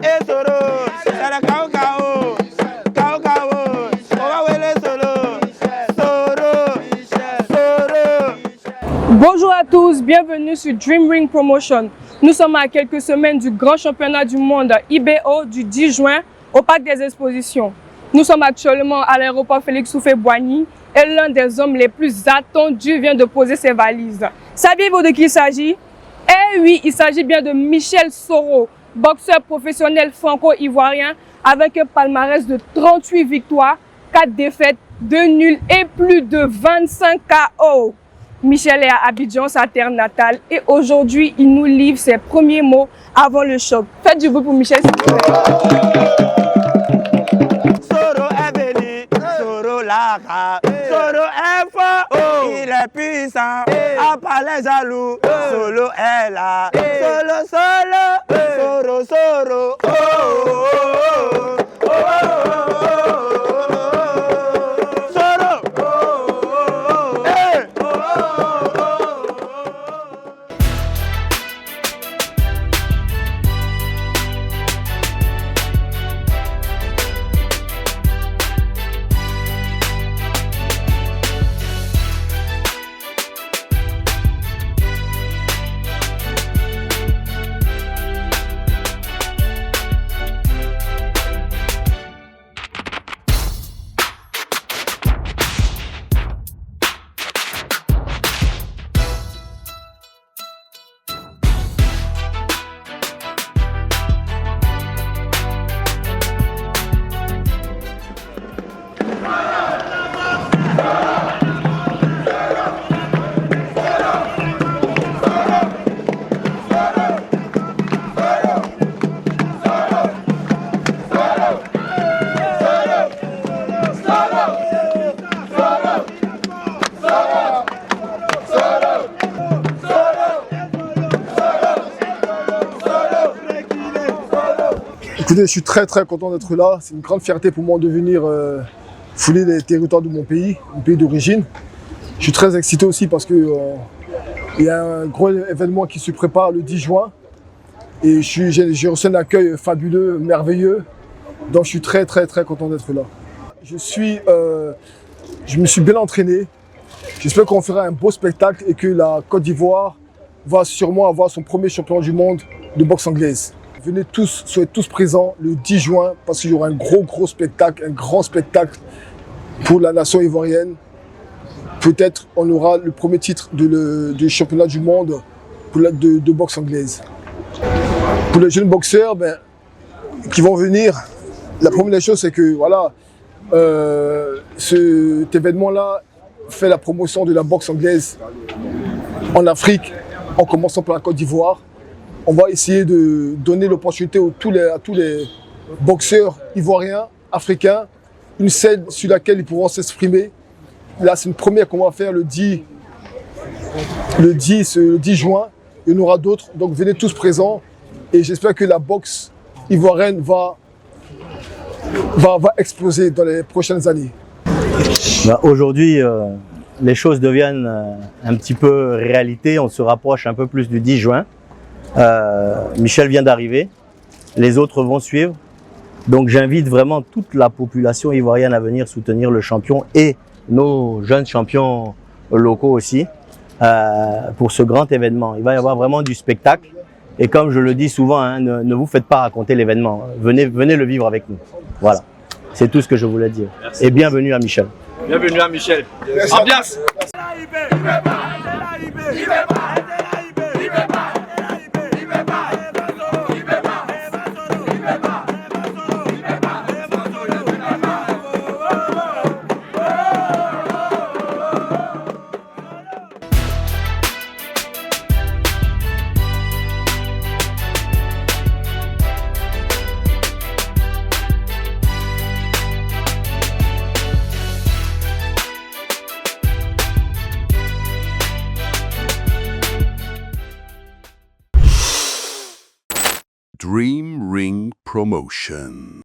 Et Soro, c'est le Kao Kao. Kao Kao, on va voir les Soro. Soro, Soro. Bonjour à tous, bienvenue sur Dream Ring Promotion. Nous sommes à quelques semaines du grand championnat du monde IBO du 10 juin au Parc des Expositions. Nous sommes actuellement à l'aéroport Félix Houphouët-Boigny et l'un des hommes les plus attendus vient de poser ses valises. Saviez-vous de qui il s'agit? Eh oui, il s'agit bien de Michel Soro, boxeur professionnel franco-ivoirien avec un palmarès de 38 victoires, 4 défaites, 2 nuls et plus de 25 KO. Michel est à Abidjan, sa terre natale, et aujourd'hui, il nous livre ses premiers mots avant le choc. Faites du bruit pour Michel, s'il vous plaît. Soro est venu, Soro Lara. Soro est fort, il est puissant. À part les jaloux, Solo est là. Solo, solo, Soro, Soro. Oh, oh, oh, oh, oh, oh, oh. Soro. Oh, oh, oh, hey. Écoutez, je suis très content d'être là. C'est une grande fierté pour moi de venir fouler les territoires de mon pays d'origine. Je suis très excité aussi parce qu'il y a un gros événement qui se prépare le 10 juin. Et j'ai reçu un accueil fabuleux, merveilleux. Donc je suis très content d'être là. Je me suis bien entraîné. J'espère qu'on fera un beau spectacle et que la Côte d'Ivoire va sûrement avoir son premier champion du monde de boxe anglaise. Venez tous, soyez tous présents le 10 juin parce qu'il y aura un gros spectacle, un grand spectacle pour la nation ivoirienne. Peut-être on aura le premier titre du championnat du monde de boxe anglaise. Pour les jeunes boxeurs qui vont venir, la première chose c'est que voilà, cet événement-là fait la promotion de la boxe anglaise en Afrique, en commençant par la Côte d'Ivoire. On va essayer de donner l'opportunité à tous les boxeurs ivoiriens, africains, une scène sur laquelle ils pourront s'exprimer. Là, c'est une première qu'on va faire le 10 juin. Il y en aura d'autres, donc venez tous présents. Et j'espère que la boxe ivoirienne va exploser dans les prochaines années. Aujourd'hui, les choses deviennent un petit peu réalité. On se rapproche un peu plus du 10 juin. Michel vient d'arriver, les autres vont suivre. Donc j'invite vraiment toute la population ivoirienne à venir soutenir le champion et nos jeunes champions locaux aussi pour ce grand événement. Il va y avoir vraiment du spectacle et comme je le dis souvent, hein, ne vous faites pas raconter l'événement. Venez le vivre avec nous. Voilà, c'est tout ce que je voulais dire. Merci. Et bienvenue à Michel. Bienvenue à Michel. Ambiance. Dream Ring Promotion.